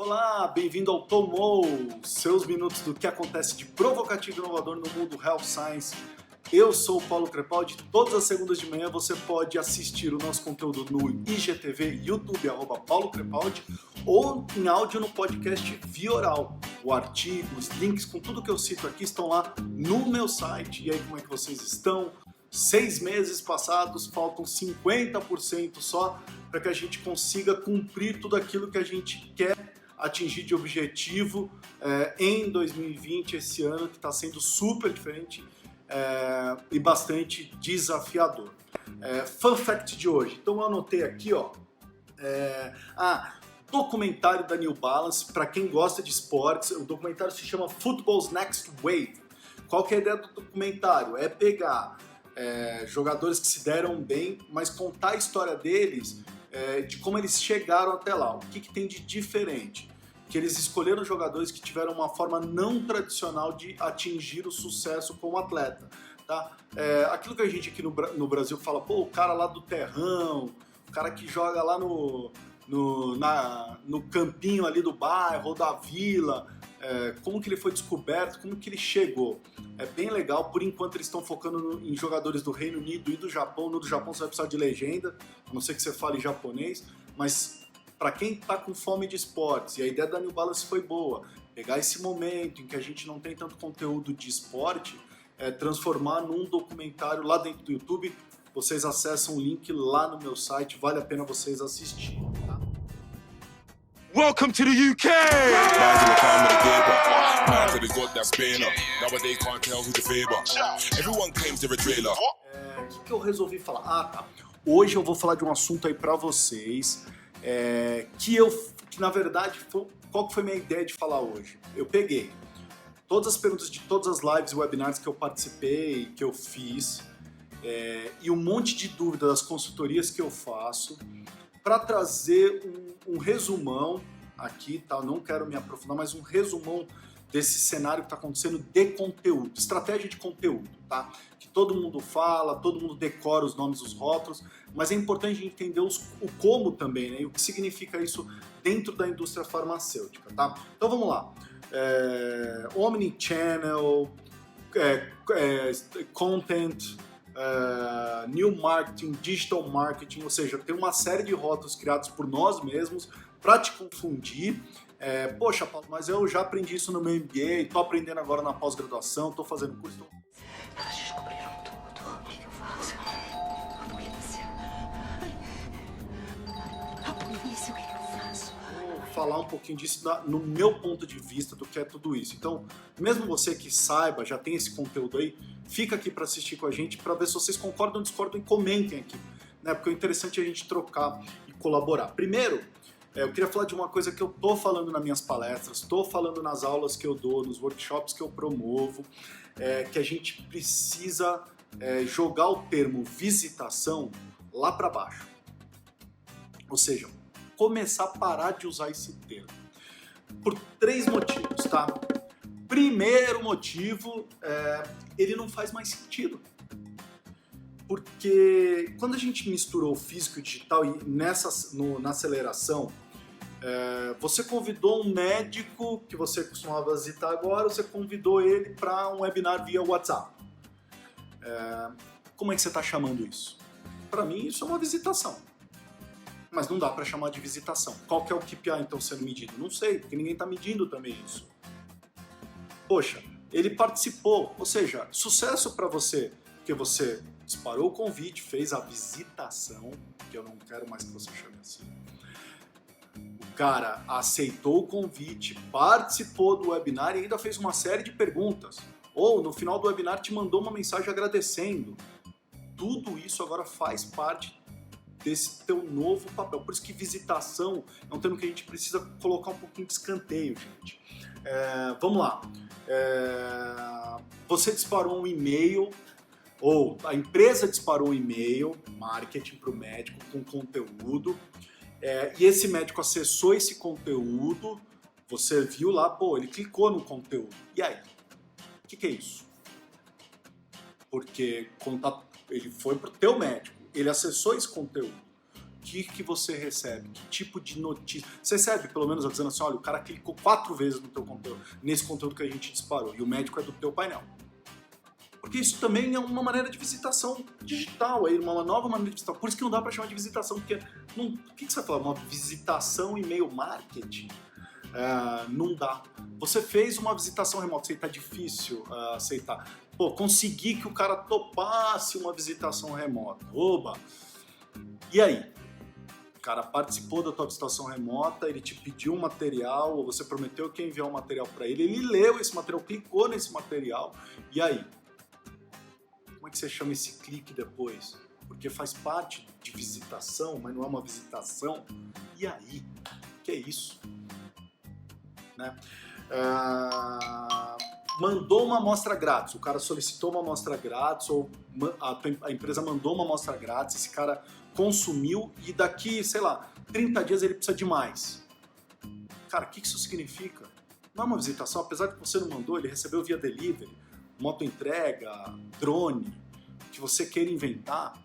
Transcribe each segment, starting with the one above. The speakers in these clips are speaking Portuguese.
Olá, bem-vindo ao Tomou, seus minutos do que acontece de provocativo e inovador no mundo Health Science. Eu sou o Paulo Crepaldi. Todas as segundas de manhã você pode assistir o nosso conteúdo no IGTV, YouTube, @Paulo Crepaldi, ou em áudio no podcast Via Oral. O artigo, os links com tudo que eu cito aqui estão lá no meu site. E aí, como é que vocês estão? 6 meses passados, faltam 50% só para que a gente consiga cumprir tudo aquilo que a gente quer atingir de objetivo em 2020, esse ano que está sendo super diferente e bastante desafiador. Fun fact de hoje, então eu anotei aqui, documentário da New Balance, para quem gosta de esportes, o documentário se chama Football's Next Wave. Qual que é a ideia do documentário? É pegar jogadores que se deram bem, mas contar a história deles, de como eles chegaram até lá, o que tem de diferente. Que eles escolheram jogadores que tiveram uma forma não tradicional de atingir o sucesso como atleta. Tá? Aquilo que a gente aqui no Brasil fala, pô, o cara lá do terrão, o cara que joga lá no campinho ali do bairro ou da vila, como que ele foi descoberto, como que ele chegou. É bem legal, por enquanto eles estão focando em jogadores do Reino Unido e do Japão. No do Japão você vai precisar de legenda, a não ser que você fale japonês, mas para quem está com fome de esportes, e a ideia da New Balance foi boa, pegar esse momento em que a gente não tem tanto conteúdo de esporte, transformar num documentário lá dentro do YouTube. Vocês acessam o link lá no meu site, vale a pena vocês assistirem. Tá? Welcome to the UK! O que eu resolvi falar? Hoje eu vou falar de um assunto aí pra vocês, que na verdade, qual que foi a minha ideia de falar hoje? Eu peguei todas as perguntas de todas as lives e webinars que eu participei, que eu fiz, e um monte de dúvidas das consultorias que eu faço, para trazer um resumão aqui, tá? Eu não quero me aprofundar, mas um resumão desse cenário que está acontecendo de conteúdo, estratégia de conteúdo, tá? Que todo mundo fala, todo mundo decora os nomes, os rótulos, mas é importante a gente entender o como também, né? E o que significa isso dentro da indústria farmacêutica, tá? Então vamos lá. Omnichannel, content, new marketing, digital marketing, ou seja, tem uma série de rótulos criados por nós mesmos para te confundir. Poxa, Paulo, mas eu já aprendi isso no meu MBA, estou aprendendo agora na pós-graduação, estou fazendo curso. Elas descobriram tudo. O que eu faço? A polícia. A polícia, o que eu faço? Vou falar um pouquinho disso no meu ponto de vista do que é tudo isso. Então, mesmo você que saiba, já tem esse conteúdo aí, fica aqui para assistir com a gente, para ver se vocês concordam ou discordam e comentem aqui, né? Porque o interessante é a gente trocar e colaborar. Primeiro, eu queria falar de uma coisa que eu tô falando nas minhas palestras, tô falando nas aulas que eu dou, nos workshops que eu promovo, que a gente precisa jogar o termo visitação lá para baixo. Ou seja, começar a parar de usar esse termo. Por 3 motivos, tá? Primeiro motivo, ele não faz mais sentido. Porque quando a gente misturou o físico e o digital e na aceleração, você convidou um médico que você costumava visitar agora, você convidou ele para um webinar via WhatsApp. Como é que você está chamando isso? Para mim, isso é uma visitação. Mas não dá para chamar de visitação. Qual que é o KPI então sendo medido? Não sei, porque ninguém está medindo também isso. Poxa, ele participou, ou seja, sucesso para você, porque você disparou o convite, fez a visitação, que eu não quero mais que você chame assim. O cara aceitou o convite, participou do webinar e ainda fez uma série de perguntas. Ou no final do webinar te mandou uma mensagem agradecendo. Tudo isso agora faz parte desse teu novo papel. Por isso que visitação é um termo que a gente precisa colocar um pouquinho de escanteio, gente. Vamos lá. Você disparou um e-mail, ou a empresa disparou um e-mail, marketing para o médico com conteúdo, e esse médico acessou esse conteúdo, você viu lá, ele clicou no conteúdo. E aí? O que é isso? Porque ele foi para o teu médico, ele acessou esse conteúdo. que você recebe? Que tipo de notícia? Você recebe, pelo menos, dizendo assim, olha, o cara clicou 4 vezes no teu conteúdo, nesse conteúdo que a gente disparou, e o médico é do teu painel. Porque isso também é uma maneira de visitação digital, aí, uma nova maneira de visitação. Por isso que não dá para chamar de visitação, porque o que você vai falar? Uma visitação e-mail marketing? Não dá. Você fez uma visitação remota, sei, tá difícil aceitar. Pô, consegui que o cara topasse uma visitação remota. Oba! E aí? O cara participou da tua visitação remota, ele te pediu um material, ou você prometeu que ia enviar um material para ele, ele leu esse material, clicou nesse material, e aí? Como é que você chama esse clique depois? Porque faz parte de visitação, mas não é uma visitação. E aí? Que é isso? Né? Mandou uma amostra grátis, o cara solicitou uma amostra grátis, ou a empresa mandou uma amostra grátis, esse cara consumiu e daqui, sei lá, 30 dias ele precisa de mais. Cara, o que isso significa? Não é uma visitação, apesar de que você não mandou, ele recebeu via delivery, moto-entrega, drone, que você queira inventar,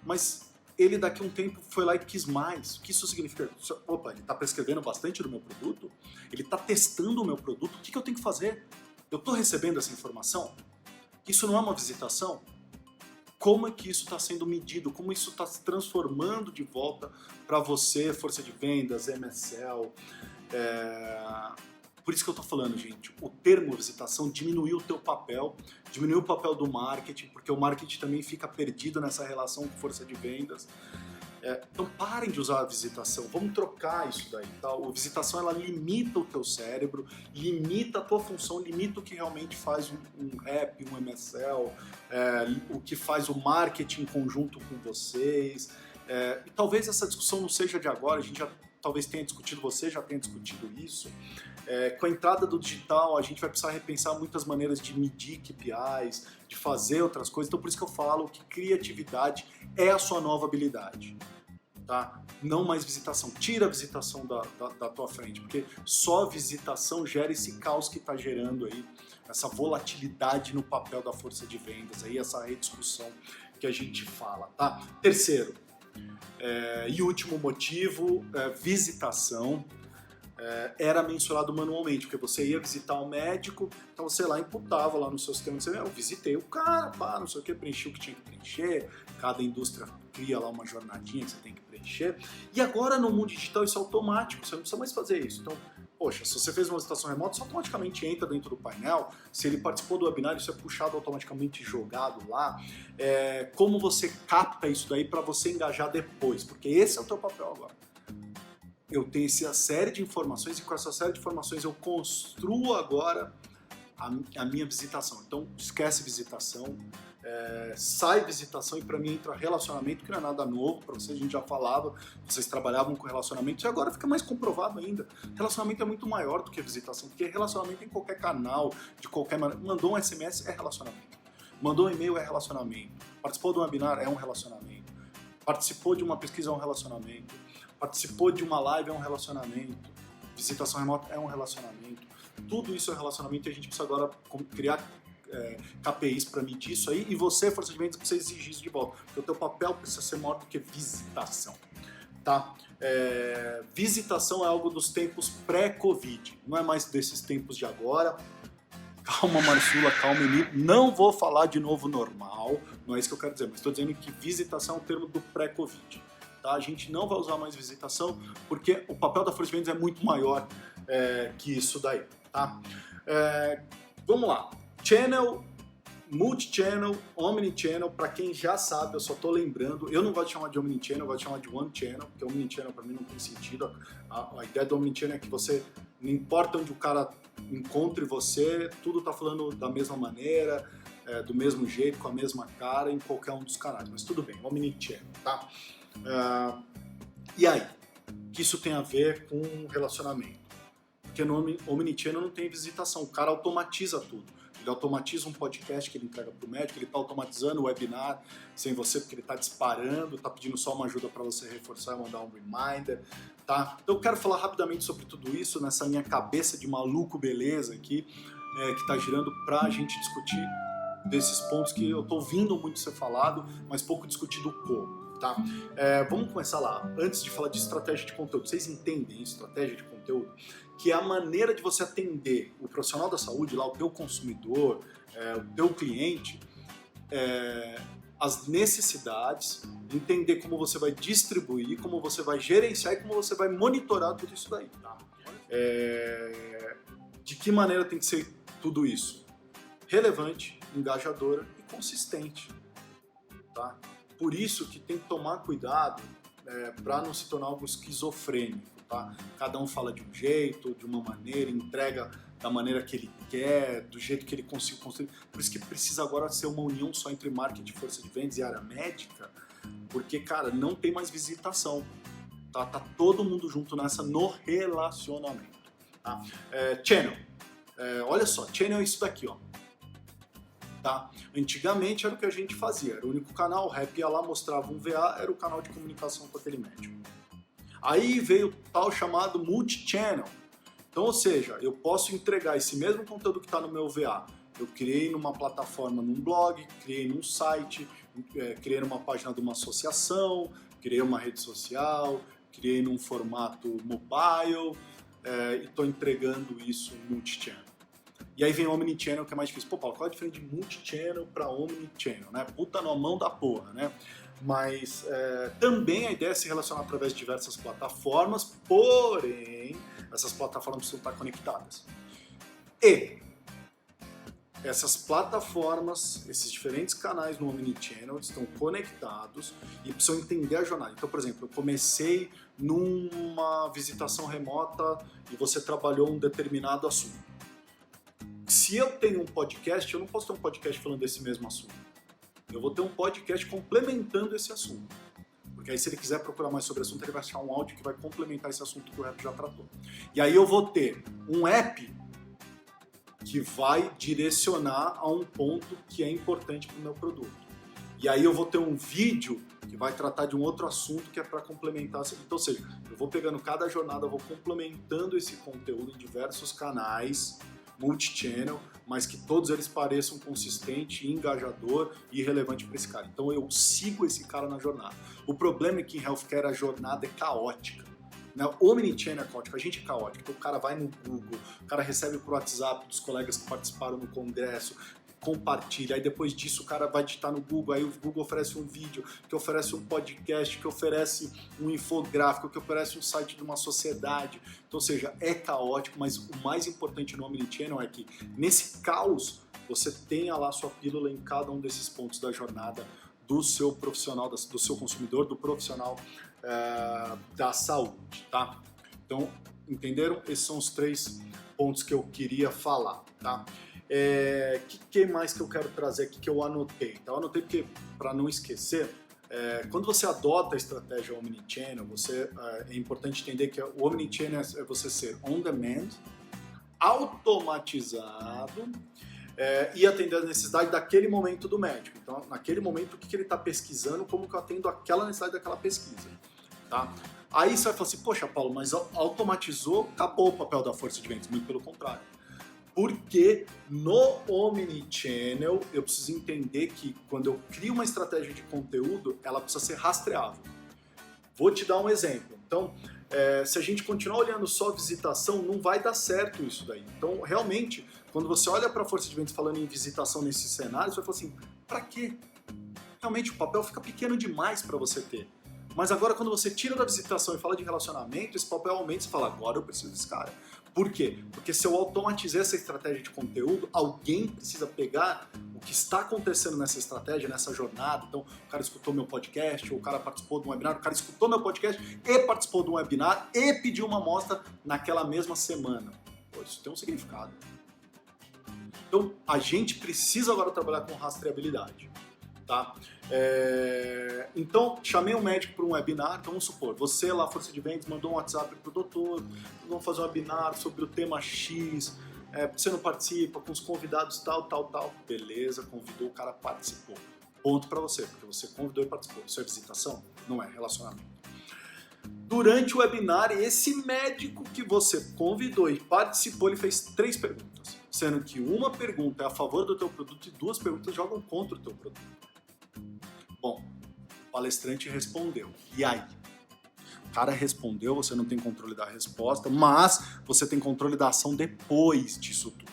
mas ele daqui a um tempo foi lá e quis mais. O que isso significa? Opa, ele está prescrevendo bastante do meu produto? Ele está testando o meu produto? O que eu tenho que fazer? Eu estou recebendo essa informação? Isso não é uma visitação? Como é que isso está sendo medido? Como isso está se transformando de volta para você, força de vendas, MSL? Por isso que eu estou falando, gente, o termo visitação diminuiu o teu papel, diminuiu o papel do marketing, porque o marketing também fica perdido nessa relação com força de vendas. Então parem de usar a visitação, vamos trocar isso daí. Tá? A visitação ela limita o teu cérebro, limita a tua função, limita o que realmente faz um rap, um MSL, o que faz o marketing em conjunto com vocês. E talvez essa discussão não seja de agora, a gente já talvez tenha discutido, você já tenha discutido isso. Com a entrada do digital, a gente vai precisar repensar muitas maneiras de medir KPIs, de fazer outras coisas. Então, por isso que eu falo que criatividade é a sua nova habilidade. Tá? Não mais visitação. Tira a visitação da tua frente, porque só visitação gera esse caos que está gerando aí, essa volatilidade no papel da força de vendas, aí, essa rediscussão que a gente fala. Tá? Terceiro, e último motivo, visitação. Era mensurado manualmente, porque você ia visitar um médico, então você lá imputava lá no seu sistema, eu visitei o cara, não sei o que, preenchi o que tinha que preencher, cada indústria cria lá uma jornadinha que você tem que preencher, e agora no mundo digital isso é automático, você não precisa mais fazer isso. Então, poxa, se você fez uma visitação remota, isso automaticamente entra dentro do painel, se ele participou do webinar, isso é puxado automaticamente, jogado lá. Como você capta isso daí para você engajar depois, porque esse é o teu papel agora. Eu tenho essa série de informações e com essa série de informações eu construo agora a minha visitação. Então esquece visitação, sai visitação e para mim entra relacionamento, que não é nada novo para vocês, a gente já falava, vocês trabalhavam com relacionamento e agora fica mais comprovado ainda. Relacionamento é muito maior do que visitação, porque relacionamento em qualquer canal, de qualquer maneira. Mandou um SMS é relacionamento, mandou um e-mail é relacionamento, participou de um webinar é um relacionamento, participou de uma pesquisa é um relacionamento, participou de uma live é um relacionamento, visitação remota é um relacionamento, tudo isso é relacionamento e a gente precisa agora criar KPIs para medir isso aí, e você, força de vendas, precisa exigir isso de volta, porque o teu papel precisa ser maior do que visitação, tá? Visitação é algo dos tempos pré-Covid, não é mais desses tempos de agora. Calma, Marsula, calma, Emílio. Não vou falar de novo normal, não é isso que eu quero dizer, mas estou dizendo que visitação é um termo do pré-Covid. Tá? A gente não vai usar mais visitação porque o papel da força de vendas é muito maior que isso daí. Tá? Vamos lá. Channel, multi-channel, omni-channel, para quem já sabe, eu só estou lembrando, eu não gosto de chamar de omni-channel, eu gosto de chamar de one-channel, porque omni-channel para mim não tem sentido. A ideia do omni-channel é que você, não importa onde o cara encontre você, tudo está falando da mesma maneira, do mesmo jeito, com a mesma cara, em qualquer um dos canais. Mas tudo bem, omni-channel, tá? E aí? O que isso tem a ver com relacionamento? Porque no omnichannel não tem visitação, o cara automatiza tudo. Ele automatiza um podcast que ele entrega para o médico, ele está automatizando o webinar sem você, porque ele está disparando, está pedindo só uma ajuda para você reforçar e mandar um reminder. Tá? Então eu quero falar rapidamente sobre tudo isso, nessa minha cabeça de maluco beleza aqui, que está girando para a gente discutir desses pontos que eu estou ouvindo muito ser falado, mas pouco discutido como. tá? Vamos começar lá. Antes de falar de estratégia de conteúdo, vocês entendem estratégia de conteúdo? Que é a maneira de você atender o profissional da saúde, lá, o teu consumidor, o teu cliente, as necessidades, entender como você vai distribuir, como você vai gerenciar e como você vai monitorar tudo isso daí, tá? De que maneira tem que ser tudo isso? Relevante, engajadora e consistente, tá? Por isso que tem que tomar cuidado para não se tornar algo esquizofrênico, tá? Cada um fala de um jeito, de uma maneira, entrega da maneira que ele quer, do jeito que ele consegue construir. Por isso que precisa agora ser uma união só entre marketing, força de vendas e área médica, porque, cara, não tem mais visitação, tá? Tá todo mundo junto nessa no relacionamento, tá? Channel. Olha só, channel é isso daqui, ó. Tá? Antigamente era o que a gente fazia, era o único canal, o rap ia lá, mostrava um VA, era o canal de comunicação com aquele médico. Aí veio o tal chamado multi-channel. Então, ou seja, eu posso entregar esse mesmo conteúdo que está no meu VA. Eu criei numa plataforma, num blog, criei num site, criei numa página de uma associação, criei uma rede social, criei num formato mobile e estou entregando isso multi-channel. E aí vem o Omnichannel, que é mais difícil. Pô, Paulo, qual é a diferença de multi-channel para Omnichannel, né? Puta na mão da porra, né? Mas também a ideia é se relacionar através de diversas plataformas, porém, essas plataformas precisam estar conectadas. E essas plataformas, esses diferentes canais no Omnichannel estão conectados e precisam entender a jornada. Então, por exemplo, eu comecei numa visitação remota e você trabalhou um determinado assunto. Se eu tenho um podcast, eu não posso ter um podcast falando desse mesmo assunto. Eu vou ter um podcast complementando esse assunto. Porque aí se ele quiser procurar mais sobre o assunto, ele vai achar um áudio que vai complementar esse assunto que o rap já tratou. E aí eu vou ter um app que vai direcionar a um ponto que é importante para o meu produto. E aí eu vou ter um vídeo que vai tratar de um outro assunto que é para complementar. Então, ou seja, eu vou pegando cada jornada, eu vou complementando esse conteúdo em diversos canais, multi-channel, mas que todos eles pareçam consistente, engajador e relevante para esse cara. Então eu sigo esse cara na jornada. O problema é que em healthcare a jornada é caótica. O Omnichannel é caótico, a gente é caótico. Então o cara vai no Google, o cara recebe por WhatsApp dos colegas que participaram no congresso, compartilha, aí depois disso o cara vai digitar no Google, aí o Google oferece um vídeo, que oferece um podcast, que oferece um infográfico, que oferece um site de uma sociedade. Então, ou seja, é caótico, mas o mais importante no Omnichannel é que nesse caos você tenha lá sua pílula em cada um desses pontos da jornada do seu profissional, do seu consumidor, do profissional da saúde, tá? Então, entenderam? Esses são os 3 pontos que eu queria falar, tá? Que mais que eu quero trazer aqui que eu anotei? Então, eu anotei porque, para não esquecer, quando você adota a estratégia Omnichannel, é importante entender que o Omnichannel é você ser on demand, automatizado e atender a necessidade daquele momento do médico. Então, naquele momento, o que ele está pesquisando, como que eu atendo aquela necessidade daquela pesquisa, tá? Aí você vai falar assim, poxa, Paulo, mas automatizou, acabou o papel da força de vendas. Muito pelo contrário. Porque no Omnichannel eu preciso entender que quando eu crio uma estratégia de conteúdo, ela precisa ser rastreável. Vou te dar um exemplo. Então, se a gente continuar olhando só visitação, não vai dar certo isso daí. Então, realmente, quando você olha para a força de vendas falando em visitação nesse cenário, você vai falar assim, para quê? Realmente o papel fica pequeno demais para você ter. Mas agora quando você tira da visitação e fala de relacionamento, esse papel aumenta e você fala, agora eu preciso desse cara. Por quê? Porque se eu automatizar essa estratégia de conteúdo, alguém precisa pegar o que está acontecendo nessa estratégia, nessa jornada. Então, o cara escutou meu podcast, ou o cara participou de um webinar, o cara escutou meu podcast e participou de um webinar e pediu uma amostra naquela mesma semana. Pô, isso tem um significado. Então, a gente precisa agora trabalhar com rastreabilidade. Tá? Então, chamei um médico para um webinar, então vamos supor, você lá, força de vendas, mandou um WhatsApp para o doutor, vamos fazer um webinar sobre o tema X, você não participa, com os convidados tal, beleza, convidou, o cara participou. Ponto para você, porque você convidou e participou. Isso é visitação? Não é, relacionamento. Durante o webinar, esse médico que você convidou e participou, ele fez 3 perguntas, sendo que uma pergunta é a favor do teu produto e 2 perguntas jogam contra o teu produto. Bom, palestrante respondeu. E aí? O cara respondeu, você não tem controle da resposta, mas você tem controle da ação depois disso tudo.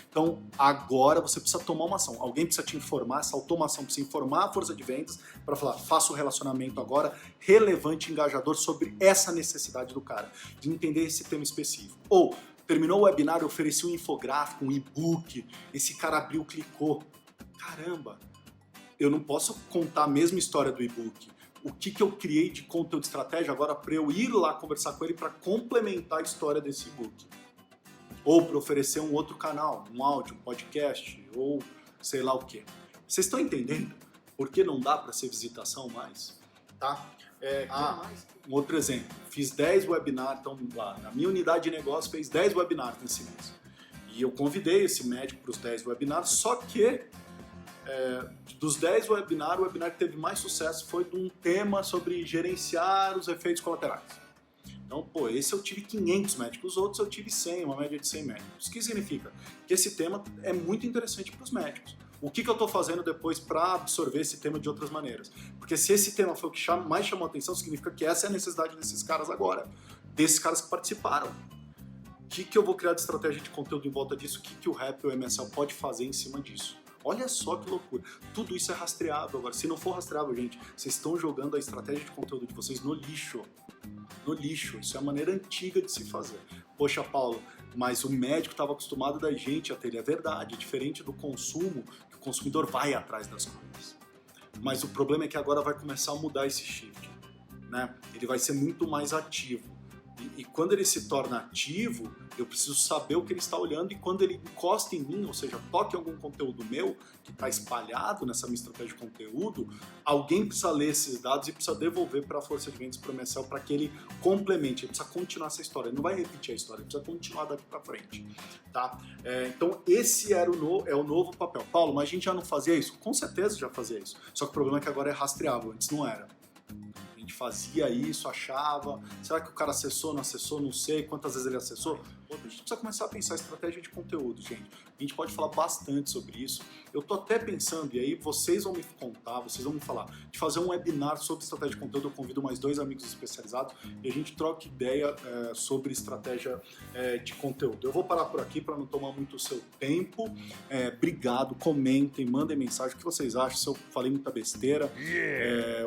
Então, agora você precisa tomar uma ação. Alguém precisa te informar, essa automação precisa informar a força de vendas para falar, faça o relacionamento agora relevante e engajador sobre essa necessidade do cara, de entender esse tema específico. Ou, terminou o webinar, eu ofereci um infográfico, um e-book, esse cara abriu, clicou. Caramba, eu não posso contar a mesma história do e-book. O que eu criei de conteúdo de estratégia agora para eu ir lá conversar com ele para complementar a história desse e-book. Ou para oferecer um outro canal, um áudio, um podcast, ou sei lá o quê. Vocês estão entendendo por que não dá para ser visitação mais? Tá? Um outro exemplo. Fiz 10 webinars, então lá, na minha unidade de negócio fez 10 webinars nesse mês. E eu convidei esse médico para os 10 webinars, só que dos 10 webinars, o webinar que teve mais sucesso foi de um tema sobre gerenciar os efeitos colaterais. Então, esse eu tive 500 médicos, os outros eu tive 100, uma média de 100 médicos. O que significa? Que esse tema é muito interessante para os médicos. O que eu estou fazendo depois para absorver esse tema de outras maneiras? Porque se esse tema foi o que mais chamou a atenção, significa que essa é a necessidade desses caras agora, desses caras que participaram. O que eu vou criar de estratégia de conteúdo em volta disso? O que o Rap ou o MSL pode fazer em cima disso? Olha só que loucura. Tudo isso é rastreável agora. Se não for rastreável, gente, vocês estão jogando a estratégia de conteúdo de vocês no lixo. No lixo. Isso é a maneira antiga de se fazer. Poxa, Paulo, mas o médico estava acostumado da gente a ter. É verdade. É diferente do consumo, que o consumidor vai atrás das coisas. Mas o problema é que agora vai começar a mudar esse shift, né? Ele vai ser muito mais ativo. E quando ele se torna ativo, eu preciso saber o que ele está olhando, e quando ele encosta em mim, ou seja, toca em algum conteúdo meu que está espalhado nessa minha estratégia de conteúdo, alguém precisa ler esses dados e precisa devolver para a força de vendas, para o MSL, para que ele complemente, ele precisa continuar essa história, ele não vai repetir a história, ele precisa continuar daqui para frente. Tá? Então esse é o novo papel. Paulo, mas a gente já não fazia isso? Com certeza já fazia isso, só que o problema é que agora é rastreável, antes não era. Fazia isso, achava, será que o cara acessou, não acessou, não sei, quantas vezes ele acessou? A gente precisa começar a pensar estratégia de conteúdo, gente. A gente pode falar bastante sobre isso. Eu tô até pensando, e aí vocês vão me contar, vocês vão me falar, de fazer um webinar sobre estratégia de conteúdo. Eu convido mais 2 amigos especializados e a gente troca ideia sobre estratégia de conteúdo. Eu vou parar por aqui para não tomar muito o seu tempo. Obrigado, comentem, mandem mensagem, o que vocês acham, se eu falei muita besteira,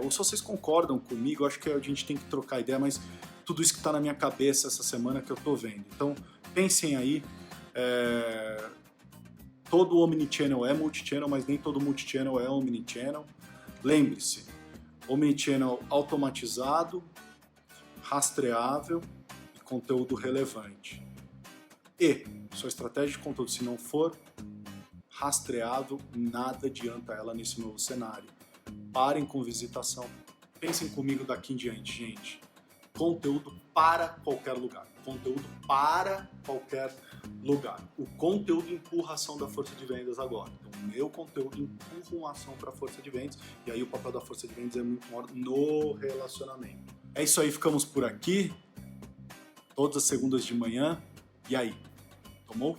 ou se vocês concordam comigo. Eu acho que a gente tem que trocar ideia, mas tudo isso que está na minha cabeça essa semana que eu tô vendo. Então, pensem aí, todo omnichannel é multichannel, mas nem todo multichannel é omnichannel. Lembre-se, omnichannel automatizado, rastreável e conteúdo relevante. E sua estratégia de conteúdo, se não for rastreável, nada adianta ela nesse novo cenário. Parem com visitação. Pensem comigo daqui em diante, gente. Conteúdo para qualquer lugar. Conteúdo para qualquer lugar. O conteúdo empurra a ação da força de vendas agora. Então, o meu conteúdo empurra uma ação para a força de vendas. E aí o papel da força de vendas é muito maior no relacionamento. É isso aí, ficamos por aqui. Todas as segundas de manhã. E aí? Tomou?